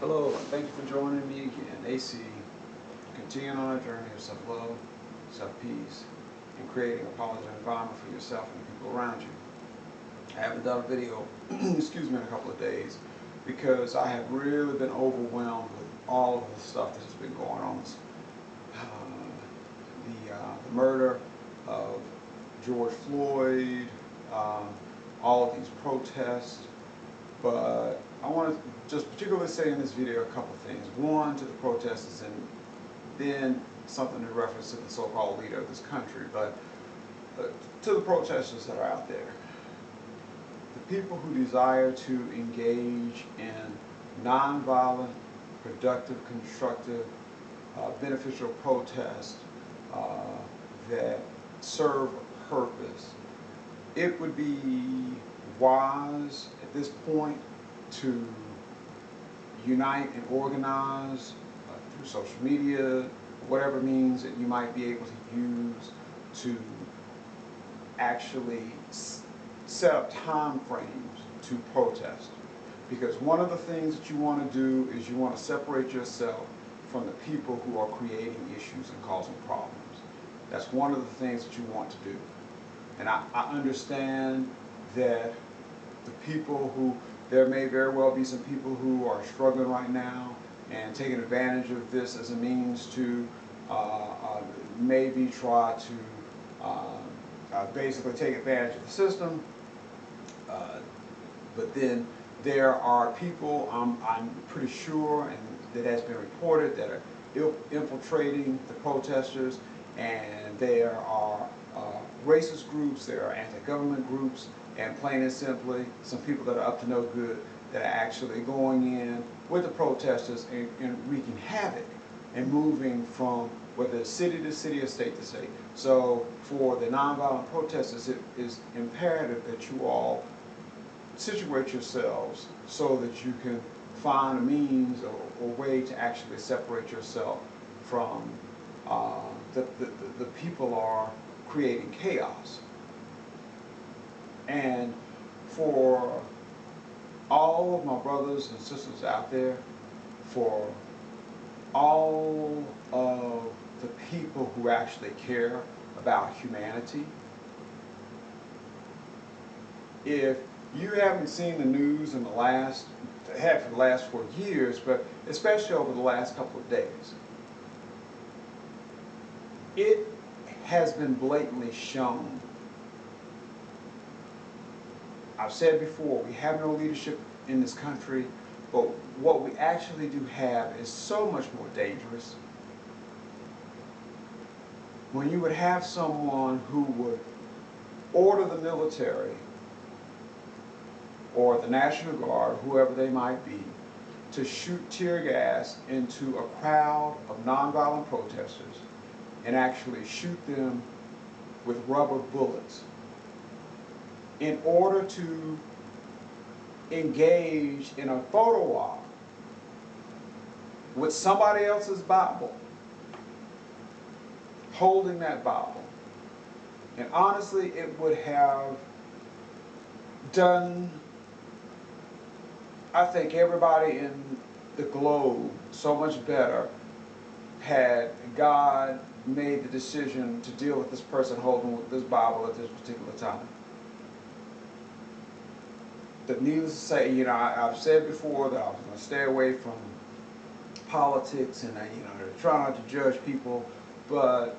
Hello, and thank you for joining me again. AC, continuing on a journey of self-love, self-peace, and creating a positive environment for yourself and the people around you. I haven't done a video, excuse me, in a couple of days because I have really been overwhelmed with all of the stuff that has been going on. The murder of George Floyd, all of these protests. But I want to just particularly say in this video a couple of things. One, to the protesters, and then something in reference to the so-called leader of this country. But to the protesters that are out there, the people who desire to engage in nonviolent, productive, constructive, beneficial protest that serve a purpose, it would be wise at this point to unite and organize through social media, whatever means that you might be able to use to actually set up time frames to protest. Because one of the things that you want to do is you want to separate yourself from the people who are creating issues and causing problems. That's one of the things that you want to do. And I understand that the people who, there may very well be some people who are struggling right now and taking advantage of this as a means to maybe try to basically take advantage of the system. But then there are people, I'm pretty sure, and that has been reported, that are infiltrating the protesters, and there are racist groups, there are anti-government groups, and plain and simply some people that are up to no good that are actually going in with the protesters and wreaking havoc and moving from whether it's city to city or state to state. So for the nonviolent protesters, it is imperative that you all situate yourselves so that you can find a means or way to actually separate yourself from the people are creating chaos. And for all of my brothers and sisters out there, for all of the people who actually care about humanity, if you haven't seen the news in the last, heck, for the last 4 years, but especially over the last couple of days, it has been blatantly shown. I've said before, we have no leadership in this country, but what we actually do have is so much more dangerous. When you would have someone who would order the military or the National Guard, whoever they might be, to shoot tear gas into a crowd of nonviolent protesters and actually shoot them with rubber bullets in order to engage in a photo op with somebody else's Bible, holding that Bible. And honestly, it would have done, I think, everybody in the globe so much better had God made the decision to deal with this person holding this Bible at this particular time. But needless to say, you know, I've said before that I was going to stay away from politics and, you know, try not to judge people, but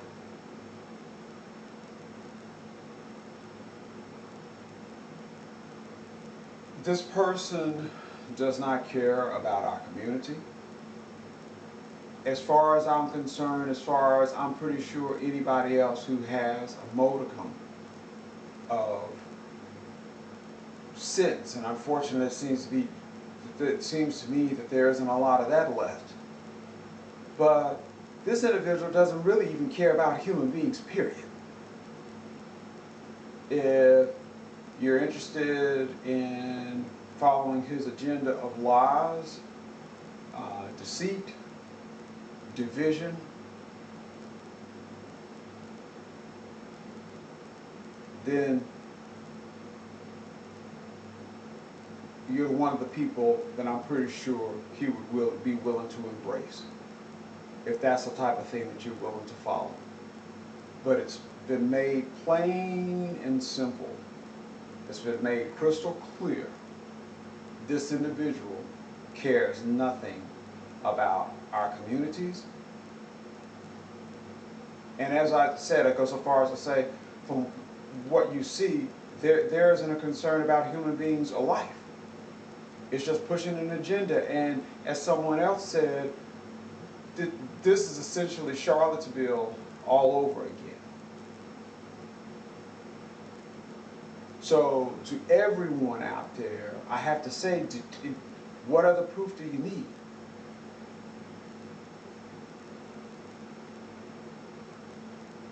this person does not care about our community. As far as I'm concerned, as far as I'm pretty sure anybody else who has a modicum of sense, and unfortunately it seems to me that there isn't a lot of that left. But this individual doesn't really even care about human beings, period. If you're interested in following his agenda of lies, deceit, division, then you're one of the people that I'm pretty sure he would be willing to embrace, if that's the type of thing that you're willing to follow. But it's been made plain and simple. It's been made crystal clear. This individual cares nothing about our communities. And as I said, I go so far as to say, from what you see, there isn't a concern about human beings alike. It's just pushing an agenda. And as someone else said, this is essentially Charlottesville all over again. So to everyone out there, I have to say, what other proof do you need?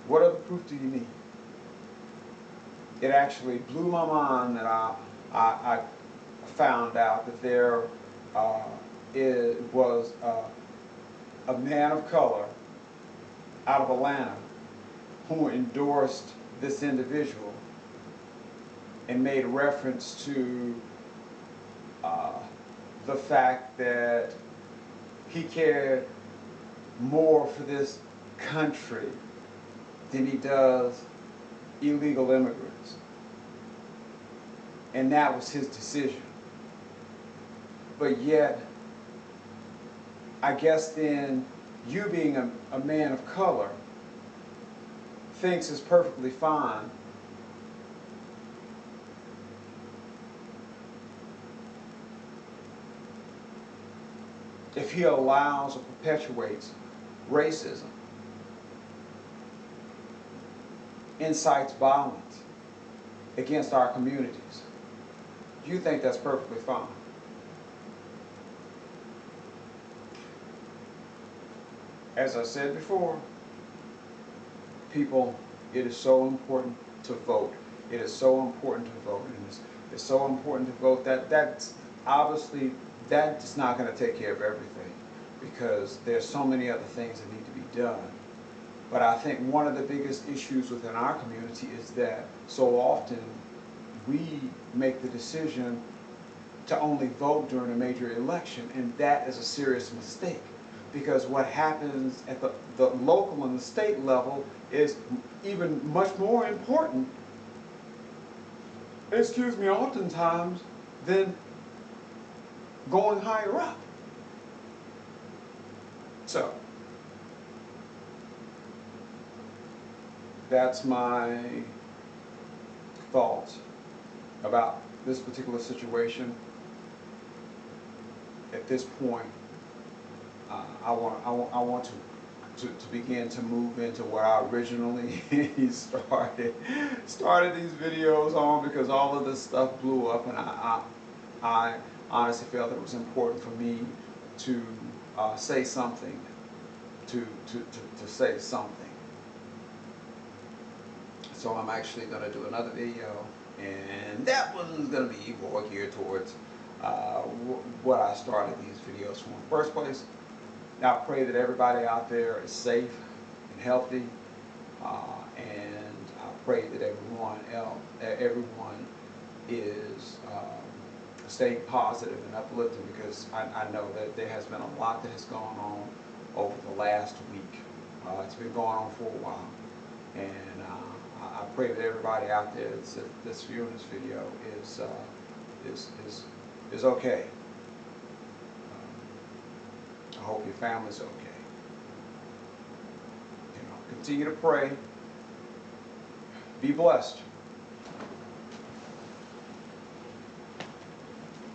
What other proof do you need? It actually blew my mind that I found out that there was a man of color out of Atlanta who endorsed this individual and made reference to the fact that he cared more for this country than he does illegal immigrants. And that was his decision. But yet, I guess then, you being a man of color thinks it's perfectly fine if he allows or perpetuates racism, incites violence against our communities. You think that's perfectly fine. As I said before, people, it is so important to vote. It is so important to vote. And it's so important to vote that's obviously that's not going to take care of everything, because there's so many other things that need to be done. But I think one of the biggest issues within our community is that so often we make the decision to only vote during a major election, and that is a serious mistake, because what happens at the local and the state level is even much more important, oftentimes, than going higher up. So, that's my thoughts about this particular situation. At this point, I want to begin to move into what I originally started these videos on, because all of this stuff blew up, and I honestly felt it was important for me to say something, to say something. So I'm actually going to do another video, and that one's going to be more geared towards what I started these videos for in the first place. Now I pray that everybody out there is safe and healthy, and I pray that everyone is staying positive and uplifting, because I know that there has been a lot that has gone on over the last week. It's been going on for a while, and I pray that everybody out there that's viewing this video is okay. I hope your family's okay. Continue to pray. Be blessed.